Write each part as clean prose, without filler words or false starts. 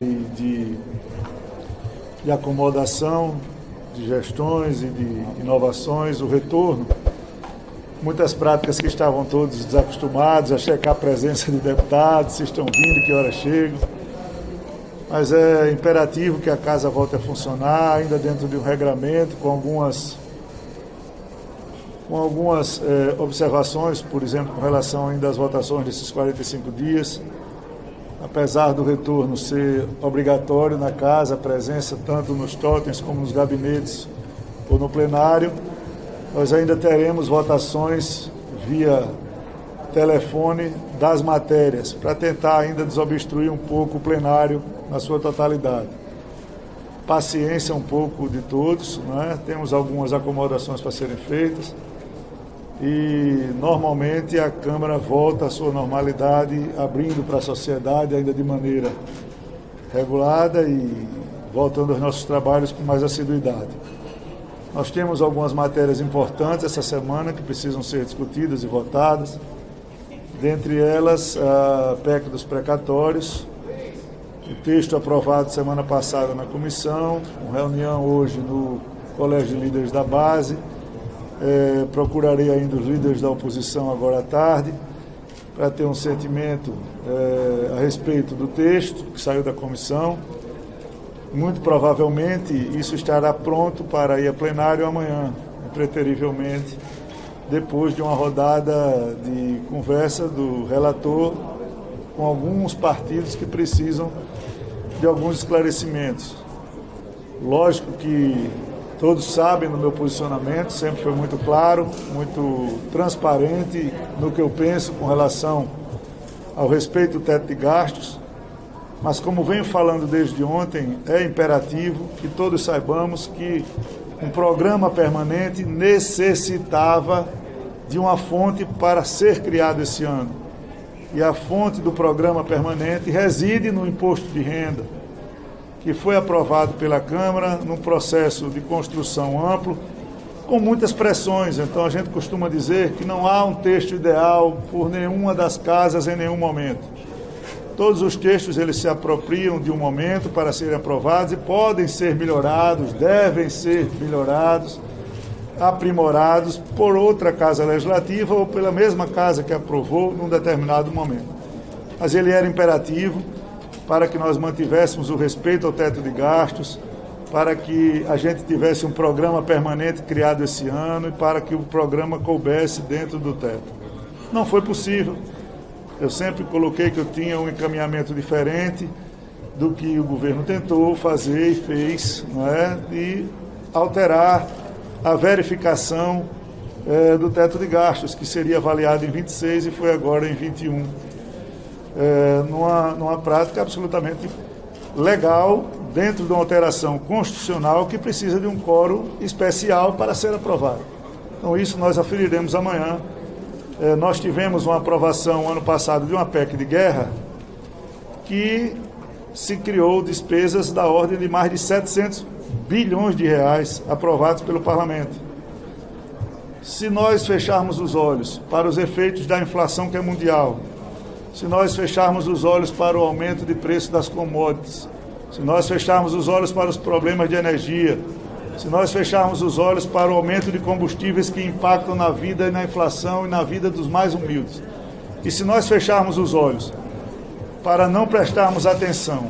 de acomodação, de gestões e de inovações, o retorno. Muitas práticas que estavam todos desacostumados a checar a presença de deputados, se estão vindo, que hora chegam. Mas é imperativo que a casa volte a funcionar, ainda dentro de um regramento, com algumas observações, por exemplo, com relação ainda às votações desses 45 dias. Apesar do retorno ser obrigatório na casa, a presença tanto nos totens como nos gabinetes ou no plenário, nós ainda teremos votações via telefone das matérias, para tentar ainda desobstruir um pouco o plenário na sua totalidade. Paciência um pouco de todos, né? Temos algumas acomodações para serem feitas e normalmente a Câmara volta à sua normalidade, abrindo para a sociedade ainda de maneira regulada e voltando aos nossos trabalhos com mais assiduidade. Nós temos algumas matérias importantes essa semana que precisam ser discutidas e votadas. Dentre elas, a PEC dos precatórios, o texto aprovado semana passada na comissão, com reunião hoje no Colégio de Líderes da Base. Procurarei ainda os líderes da oposição agora à tarde, para ter um sentimento a respeito do texto que saiu da comissão. Muito provavelmente isso estará pronto para ir a plenário amanhã, impreterivelmente, depois de uma rodada de conversa do relator com alguns partidos que precisam de alguns esclarecimentos. Lógico que todos sabem do meu posicionamento, sempre foi muito claro, muito transparente no que eu penso com relação ao respeito do teto de gastos, mas como venho falando desde ontem, é imperativo que todos saibamos que um programa permanente necessitava de uma fonte para ser criado esse ano. E a fonte do programa permanente reside no imposto de renda, que foi aprovado pela Câmara num processo de construção amplo, com muitas pressões. Então a gente costuma dizer que não há um texto ideal por nenhuma das casas em nenhum momento. Todos os textos eles se apropriam de um momento para serem aprovados e podem ser melhorados, devem ser melhorados, aprimorados por outra casa legislativa ou pela mesma casa que aprovou num determinado momento. Mas ele era imperativo para que nós mantivéssemos o respeito ao teto de gastos, para que a gente tivesse um programa permanente criado esse ano e para que o programa coubesse dentro do teto. Não foi possível. Eu sempre coloquei que eu tinha um encaminhamento diferente do que o governo tentou fazer e fez, não é? De alterar a verificação do teto de gastos, que seria avaliado em 26 e foi agora em 21. Numa prática absolutamente legal, dentro de uma alteração constitucional que precisa de um quórum especial para ser aprovado. Então isso nós aferiremos amanhã. Nós tivemos uma aprovação ano passado de uma PEC de guerra que se criou despesas da ordem de mais de 700 bilhões de reais aprovados pelo Parlamento. Se nós fecharmos os olhos para os efeitos da inflação que é mundial, se nós fecharmos os olhos para o aumento de preço das commodities, se nós fecharmos os olhos para os problemas de energia, se nós fecharmos os olhos para o aumento de combustíveis que impactam na vida e na inflação e na vida dos mais humildes, e se nós fecharmos os olhos para não prestarmos atenção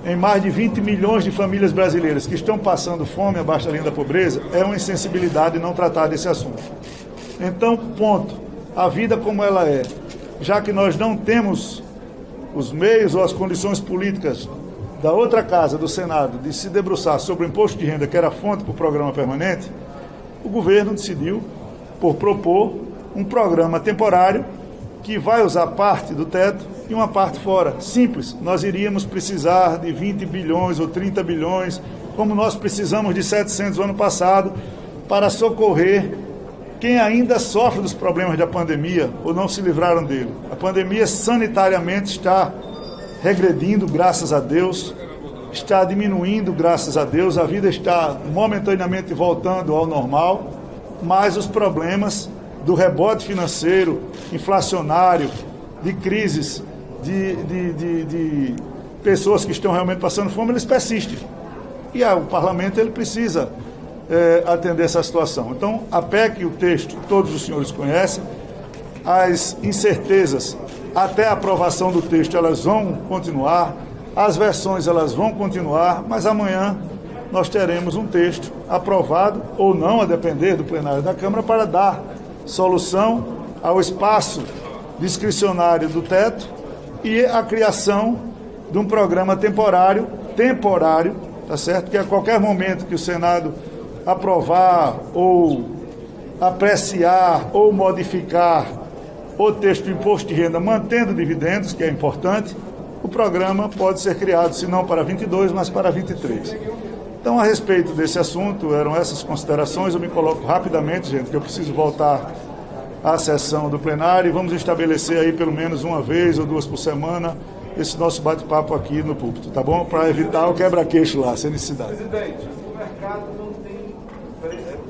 em mais de 20 milhões de famílias brasileiras que estão passando fome abaixo da linha da pobreza, é uma insensibilidade não tratar desse assunto. Então, ponto. A vida como ela é, já que nós não temos os meios ou as condições políticas da outra casa, do Senado, de se debruçar sobre o imposto de renda, que era a fonte para o programa permanente, o governo decidiu por propor um programa temporário que vai usar parte do teto e uma parte fora. Simples, nós iríamos precisar de 20 bilhões ou 30 bilhões, como nós precisamos de 700 no ano passado, para socorrer quem ainda sofre dos problemas da pandemia ou não se livraram dele. A pandemia sanitariamente está regredindo, graças a Deus, está diminuindo, graças a Deus, a vida está momentaneamente voltando ao normal, mas os problemas do rebote financeiro, inflacionário, de crises, de pessoas que estão realmente passando fome, eles persistem. E o parlamento ele precisa atender essa situação. Então, a PEC, o texto, todos os senhores conhecem, as incertezas até a aprovação do texto, elas vão continuar, as versões elas vão continuar, mas amanhã nós teremos um texto aprovado ou não, a depender do plenário da Câmara, para dar solução ao espaço discricionário do teto e a criação de um programa temporário, tá certo? Que a qualquer momento que o Senado aprovar ou apreciar ou modificar o texto do imposto de renda mantendo dividendos, que é importante, o programa pode ser criado, se não para 22, mas para 23. Então, a respeito desse assunto, eram essas considerações. Eu me coloco rapidamente, gente, que eu preciso voltar à sessão do plenário e vamos estabelecer aí pelo menos uma vez ou duas por semana esse nosso bate-papo aqui no púlpito, tá bom? Para evitar o quebra-queixo lá, sem necessidade. Presidente, o mercado não tem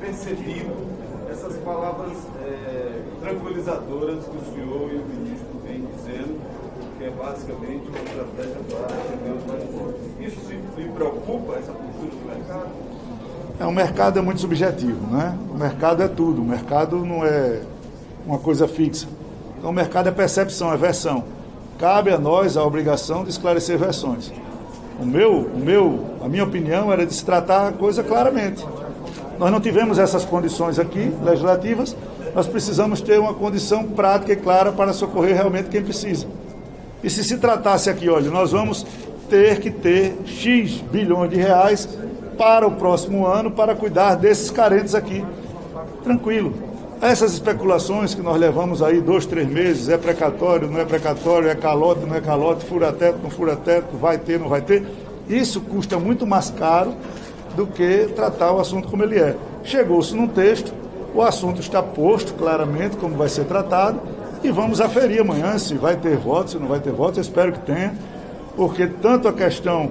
percebido essas palavras tranquilizadoras que o senhor e o ministro vêm dizendo, que é basicamente uma estratégia para receber os mais fortes. Isso lhe preocupa, essa postura do mercado? O mercado é muito subjetivo, né? O mercado é tudo, o mercado não é uma coisa fixa. Então, o mercado é percepção, é versão. Cabe a nós a obrigação de esclarecer versões. A minha opinião era de se tratar a coisa claramente. Nós não tivemos essas condições aqui, legislativas, nós precisamos ter uma condição prática e clara para socorrer realmente quem precisa. E se tratasse aqui, olha, nós vamos ter que ter X bilhões de reais para o próximo ano para cuidar desses carentes aqui. Tranquilo. Essas especulações que nós levamos aí 2, 3 meses, é precatório, não é precatório, é calote, não é calote, fura-teto, não fura-teto, vai ter, não vai ter, isso custa muito mais caro do que tratar o assunto como ele é. Chegou-se num texto, o assunto está posto claramente como vai ser tratado e vamos aferir amanhã se vai ter voto, se não vai ter voto, eu espero que tenha, porque tanto a questão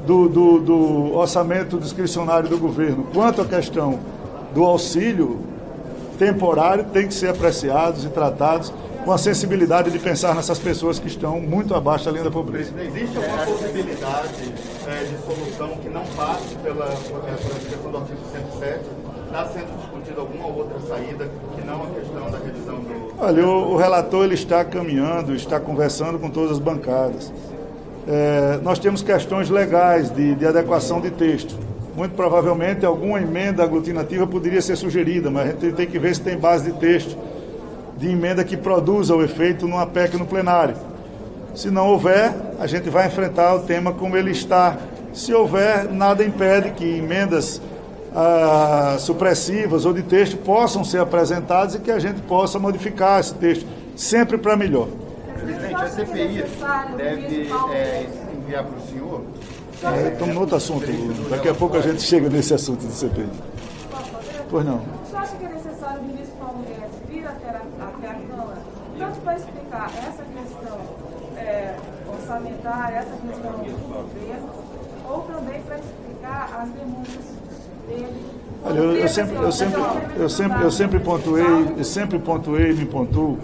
do orçamento discricionário do governo quanto a questão do auxílio temporário tem que ser apreciados e tratados com a sensibilidade de pensar nessas pessoas que estão muito abaixo da linha da pobreza. Existe alguma possibilidade de solução que não passe pela questão do artigo 107? Está sendo discutida alguma outra saída que não a questão da revisão do... Olha, o relator ele está caminhando, está conversando com todas as bancadas. Nós temos questões legais de adequação de texto. Muito provavelmente alguma emenda aglutinativa poderia ser sugerida, mas a gente tem que ver se tem base de texto de emenda que produza o efeito numa PEC no plenário. Se não houver, a gente vai enfrentar o tema como ele está. Se houver, nada impede que emendas supressivas ou de texto possam ser apresentadas e que a gente possa modificar esse texto, sempre para melhor. Presidente, a CPI deve enviar para o senhor? Estamos no outro assunto, daqui a pouco a gente chega nesse assunto do CPI. Pois não. O senhor acha que é necessário o ministro Paulo Guedes vir até a Câmara, tanto para explicar essa questão orçamentária, essa questão do governo, ou também para explicar as denúncias dele? Olha, eu sempre pontuei e me pontuo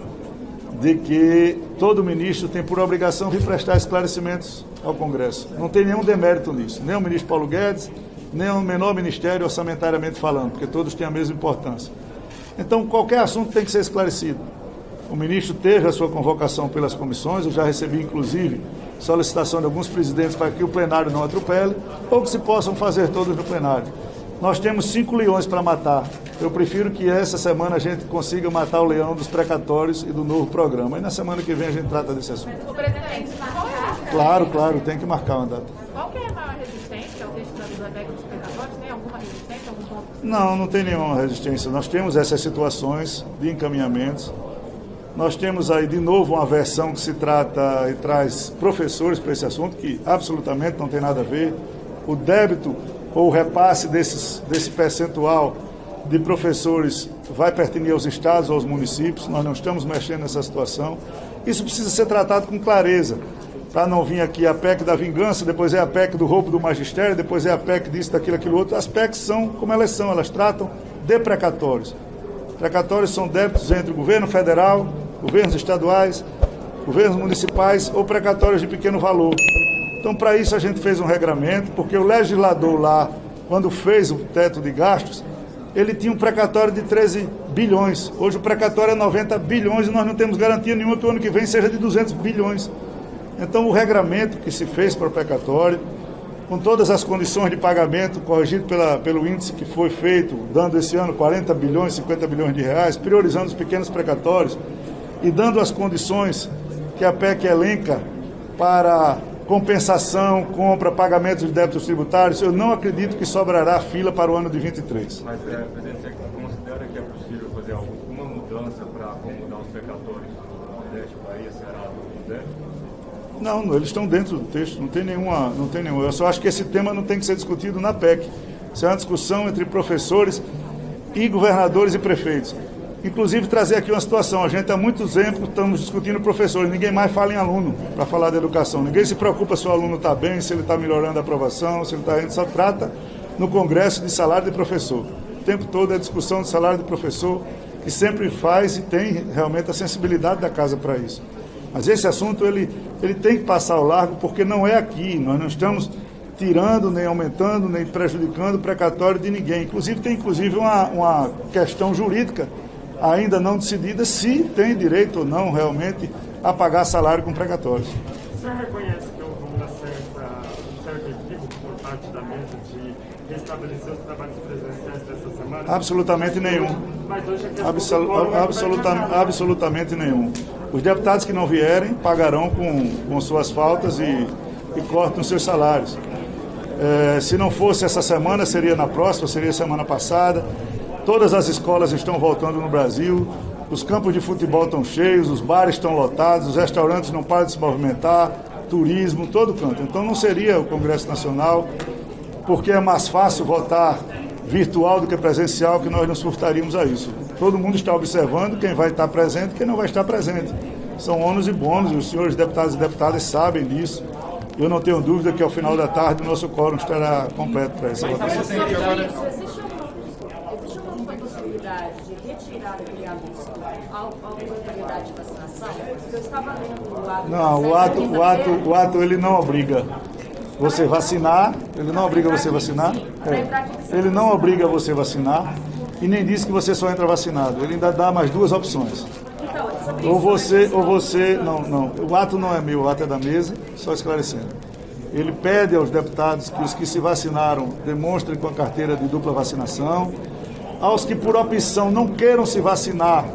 de que todo ministro tem por obrigação vir prestar esclarecimentos ao Congresso. Não tem nenhum demérito nisso, nem o ministro Paulo Guedes, nem o menor ministério orçamentariamente falando, porque todos têm a mesma importância. Então, qualquer assunto tem que ser esclarecido. O ministro teve a sua convocação pelas comissões, eu já recebi, inclusive, solicitação de alguns presidentes para que o plenário não atropele, ou que se possam fazer todos no plenário. Nós temos 5 leões para matar. Eu prefiro que essa semana a gente consiga matar o leão dos precatórios e do novo programa. E na semana que vem a gente trata desse assunto. O presidente, Claro, tem que marcar uma data. Qual que é a maior resistência ao texto da biblioteca dos precatórios? Tem alguma resistência, algum ponto? Não tem nenhuma resistência. Nós temos essas situações de encaminhamentos. Nós temos aí de novo uma versão que se trata e traz professores para esse assunto, que absolutamente não tem nada a ver. O débito ou o repasse desse percentual de professores vai pertencer aos estados ou aos municípios. Nós não estamos mexendo nessa situação. Isso precisa ser tratado com clareza, para não vir aqui a PEC da vingança, depois é a PEC do roubo do magistério, depois é a PEC disso, daquilo, aquilo outro. As PECs são como elas são, elas tratam de precatórios. Precatórios são débitos entre o governo federal, governos estaduais, governos municipais ou precatórios de pequeno valor. Então, para isso a gente fez um regramento, porque o legislador lá, quando fez o teto de gastos, ele tinha um precatório de 13 bilhões. Hoje o precatório é 90 bilhões e nós não temos garantia nenhuma que o ano que vem seja de 200 bilhões. Então, o regramento que se fez para o precatório, com todas as condições de pagamento, corrigido pelo índice que foi feito, dando esse ano 40 bilhões, 50 bilhões de reais, priorizando os pequenos precatórios e dando as condições que a PEC elenca para compensação, compra, pagamento de débitos tributários, eu não acredito que sobrará fila para o ano de 23. Mas, presidente, você considera que é possível fazer alguma mudança para acomodar os precatórios do Nordeste, Bahia, Ceará, do Nordeste? Não, eles estão dentro do texto, não tem nenhuma. Eu só acho que esse tema não tem que ser discutido na PEC. Isso é uma discussão entre professores e governadores e prefeitos. Inclusive, trazer aqui uma situação, a gente há muitos anos estamos discutindo professores, ninguém mais fala em aluno para falar de educação, ninguém se preocupa se o aluno está bem, se ele está melhorando a aprovação, se ele está indo, só trata no Congresso de salário de professor. O tempo todo é discussão de salário de professor, que sempre faz e tem realmente a sensibilidade da casa para isso. Mas esse assunto ele tem que passar ao largo, porque não é aqui, nós não estamos tirando, nem aumentando, nem prejudicando o precatório de ninguém. Inclusive, tem uma questão jurídica ainda não decidida se tem direito ou não realmente a pagar salário com precatórios. O senhor reconhece que houve um certo equívoco por parte da mesa de restabelecer os trabalhos presenciais dessa semana? Absolutamente nenhum. Mas hoje a questão absolutamente nenhum. Os deputados que não vierem pagarão com suas faltas e cortam seus salários. Se não fosse essa semana, seria na próxima, seria semana passada. Todas as escolas estão voltando no Brasil, os campos de futebol estão cheios, os bares estão lotados, os restaurantes não param de se movimentar, turismo, todo canto. Então não seria o Congresso Nacional, porque é mais fácil votar virtual do que presencial, que nós nos furtaríamos a isso. Todo mundo está observando quem vai estar presente e quem não vai estar presente. São ônus e bônus, os senhores deputados e deputadas sabem disso. Eu não tenho dúvida que ao final da tarde o nosso quórum estará completo para essa votação. De retirar aquele anúncio à obrigatoriedade de vacinação? Eu estava lendo o ato. Não, o ato ele não obriga você vacinar, ele não obriga você a vacinar, ele não obriga você a vacinar e nem diz que você só entra vacinado, ele ainda dá mais duas opções. Ou você, não, o ato não é meu, o ato é da mesa, só esclarecendo. Ele pede aos deputados que os que se vacinaram demonstrem com a carteira de dupla vacinação. Aos que por opção não queiram se vacinar,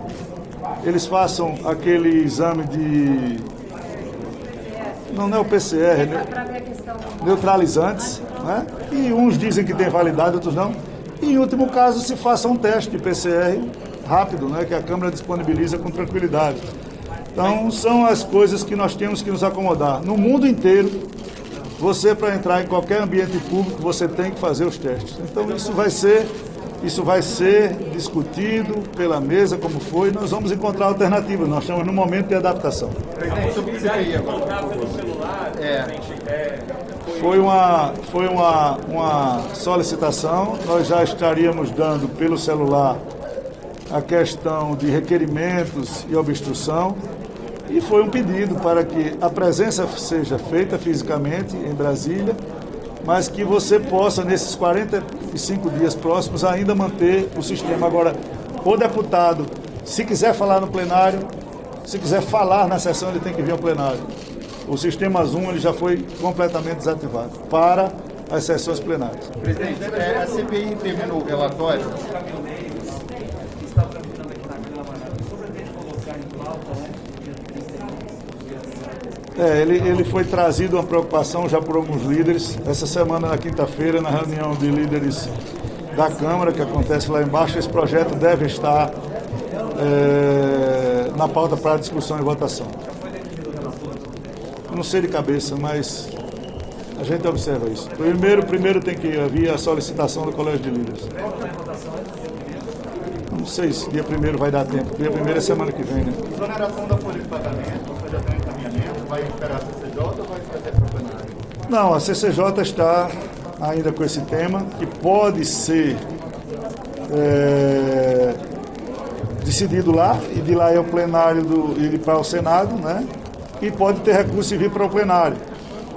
eles façam aquele exame de... Não é o PCR, né? Neutralizantes, né? E uns dizem que tem validade, outros não. E em último caso, se faça um teste de PCR rápido, né? Que a Câmara disponibiliza com tranquilidade. Então, são as coisas que nós temos que nos acomodar. No mundo inteiro, você, para entrar em qualquer ambiente público, você tem que fazer os testes. Então, isso vai ser discutido pela mesa, como foi, nós vamos encontrar alternativas. Nós estamos num momento de adaptação. Foi uma solicitação, nós já estaríamos dando pelo celular a questão de requerimentos e obstrução, e foi um pedido para que a presença seja feita fisicamente em Brasília, mas que você possa, nesses 45 dias próximos, ainda manter o sistema. Agora, o deputado, se quiser falar no plenário, se quiser falar na sessão, ele tem que vir ao plenário. O sistema Zoom ele já foi completamente desativado para as sessões plenárias. Presidente, a CPI terminou o relatório. Ele foi trazido uma preocupação já por alguns líderes. Essa semana, na quinta-feira, na reunião de líderes da Câmara, que acontece lá embaixo, esse projeto deve estar na pauta para discussão e votação. Eu não sei de cabeça, mas a gente observa isso. Primeiro tem que haver a solicitação do Colégio de Líderes. Não sei se dia 1º vai dar tempo. Dia 1º é semana que vem, né? Exoneração da folha de pagamento, você já tem encaminhamento? Vai esperar a CCJ ou vai fazer para o plenário? Não, a CCJ está ainda com esse tema, que pode ser decidido lá, e de lá é o plenário ir para o Senado, né? E pode ter recurso e vir para o plenário.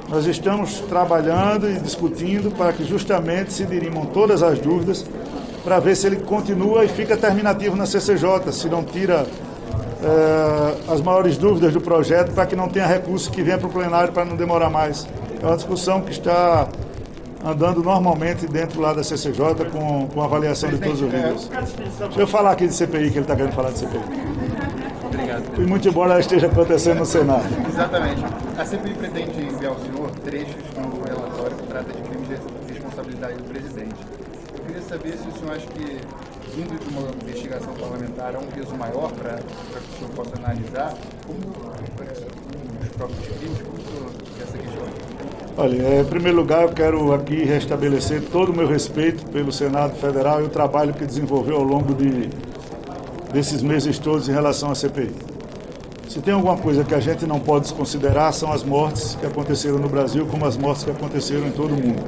Nós estamos trabalhando e discutindo para que justamente se dirimam todas as dúvidas para ver se ele continua e fica terminativo na CCJ, se não tira as maiores dúvidas do projeto para que não tenha recurso que venha para o plenário para não demorar mais. É uma discussão que está andando normalmente dentro lá da CCJ com avaliação de todos os líderes. Deixa eu falar aqui de CPI, que ele está querendo falar de CPI. Obrigado. E muito embora ela esteja acontecendo no Senado. Exatamente. A CPI pretende enviar ao senhor trechos do relatório que trata de crimes de responsabilidade do presidente. Eu queria saber se o senhor acha que, vindo de uma investigação parlamentar, há um peso maior para que o senhor possa analisar como os próprios crimes, como o senhor essa questão. Olha, em primeiro lugar, eu quero aqui restabelecer todo o meu respeito pelo Senado Federal e o trabalho que desenvolveu ao longo desses meses todos em relação à CPI. Se tem alguma coisa que a gente não pode desconsiderar, são as mortes que aconteceram no Brasil, como as mortes que aconteceram em todo o mundo.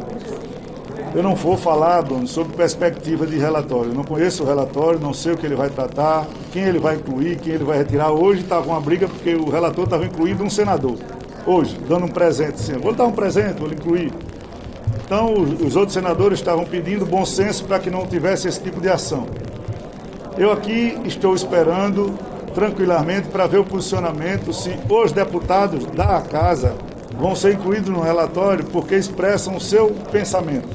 Eu não vou falar, Bruno, sobre perspectiva de relatório. Eu não conheço o relatório, não sei o que ele vai tratar, quem ele vai incluir, quem ele vai retirar. Hoje estava uma briga porque o relator estava incluindo um senador. Hoje, dando um presente, assim, vou lhe dar um presente, vou lhe incluir. Então, os outros senadores estavam pedindo bom senso para que não tivesse esse tipo de ação. Eu aqui estou esperando tranquilamente para ver o posicionamento se os deputados da casa vão ser incluídos no relatório porque expressam o seu pensamento.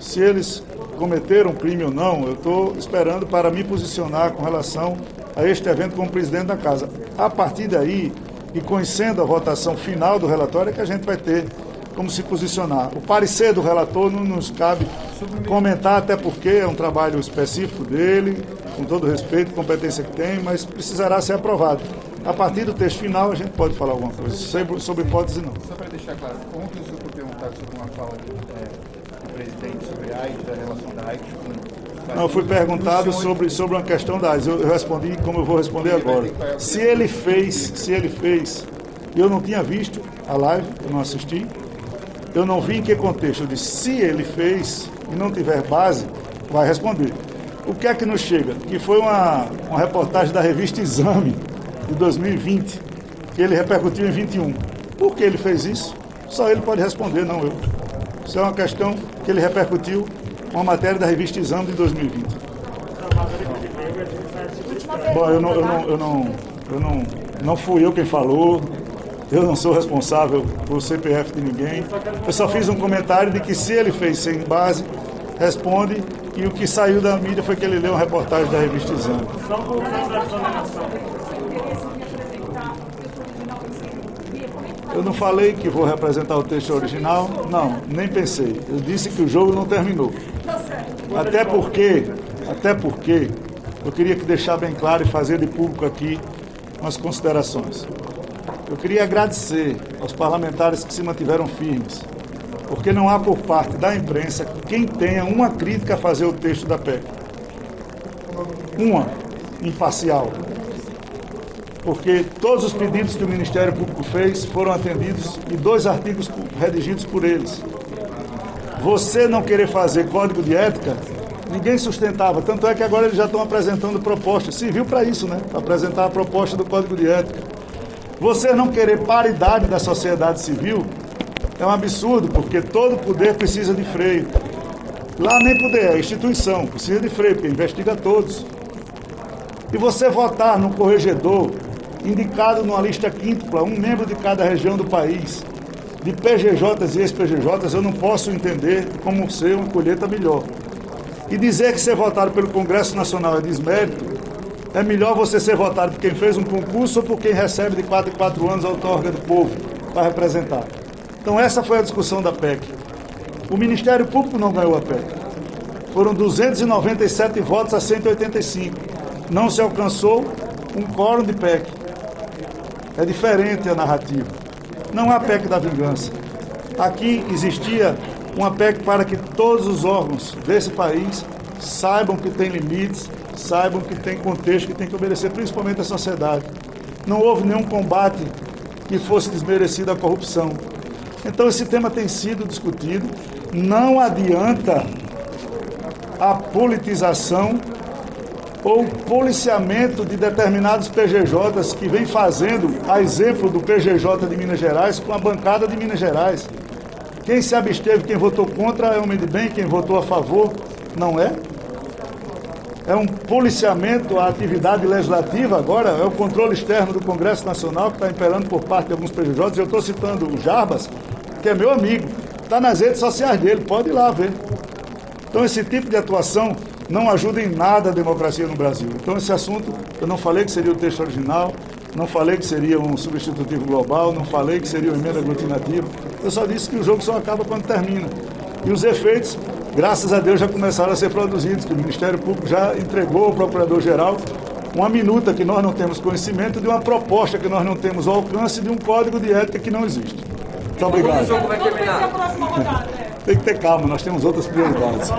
Se eles cometeram crime ou não, eu estou esperando para me posicionar com relação a este evento como presidente da casa. A partir daí, e conhecendo a votação final do relatório, é que a gente vai ter como se posicionar. O parecer do relator não nos cabe comentar, até porque é um trabalho específico dele, com todo o respeito e competência que tem, mas precisará ser aprovado. A partir do texto final, a gente pode falar alguma coisa, sobre hipótese não. Só para deixar claro, ontem o senhor foi perguntado sobre uma fala do presidente sobre a AIDS, da relação da AIDS com... Não, eu fui perguntado sobre uma questão da AIDS. Eu respondi como eu vou responder agora. Se ele fez, eu não tinha visto a live, eu não assisti, eu não vi em que contexto. Eu disse, se ele fez e não tiver base, vai responder. O que é que nos chega? Que foi uma reportagem da revista Exame, de 2020, que ele repercutiu em 21. Por que ele fez isso? Só ele pode responder, não eu. Isso é uma questão que ele repercutiu, uma matéria da revista Exame de 2020. Bom, não fui eu quem falou, eu não sou responsável por CPF de ninguém. Eu só fiz um comentário de que se ele fez sem base, responde, e o que saiu da mídia foi que ele leu uma reportagem da revista Exame. Eu não falei que vou representar o texto original, não, nem pensei. Eu disse que o jogo não terminou. Até porque eu queria deixar bem claro e fazer de público aqui umas considerações. Eu queria agradecer aos parlamentares que se mantiveram firmes, porque não há por parte da imprensa quem tenha uma crítica a fazer o texto da PEC. Uma, imparcial. Porque todos os pedidos que o Ministério Público fez foram atendidos e 2 artigos redigidos por eles. Você não querer fazer código de ética, ninguém sustentava. Tanto é que agora eles já estão apresentando proposta. Serviu para isso, né? Para apresentar a proposta do código de ética. Você não querer paridade da sociedade civil é um absurdo, porque todo poder precisa de freio. Lá nem poder, é instituição, precisa de freio, porque investiga todos. E você votar num corregedor indicado numa lista quíntupla, um membro de cada região do país, de PGJs e ex-PGJs, eu não posso entender como ser uma colheita melhor. E dizer que ser votado pelo Congresso Nacional é desmérito, é melhor você ser votado por quem fez um concurso ou por quem recebe de 4 em 4 anos a outorga do povo para representar. Então essa foi a discussão da PEC. O Ministério Público não ganhou a PEC. Foram 297 votos a 185. Não se alcançou um quórum de PEC. É diferente a narrativa. Não há PEC da vingança. Aqui existia uma PEC para que todos os órgãos desse país saibam que tem limites, saibam que tem contexto, que tem que obedecer principalmente à sociedade. Não houve nenhum combate que fosse desmerecido a corrupção. Então esse tema tem sido discutido. Não adianta a politização ou policiamento de determinados PGJs que vem fazendo, a exemplo do PGJ de Minas Gerais, com a bancada de Minas Gerais. Quem se absteve, quem votou contra é homem de bem, quem votou a favor não é. É um policiamento à atividade legislativa agora, é o controle externo do Congresso Nacional que está imperando por parte de alguns PGJs. Eu estou citando o Jarbas, que é meu amigo, está nas redes sociais dele, pode ir lá ver. Então esse tipo de atuação não ajuda em nada a democracia no Brasil. Então esse assunto, eu não falei que seria o texto original, não falei que seria um substitutivo global, não falei que seria uma emenda aglutinativa, eu só disse que o jogo só acaba quando termina. E os efeitos, graças a Deus, já começaram a ser produzidos, que o Ministério Público já entregou ao Procurador-Geral uma minuta que nós não temos conhecimento, de uma proposta que nós não temos ao alcance, de um código de ética que não existe. Muito obrigado. Tem que ter calma, nós temos outras prioridades.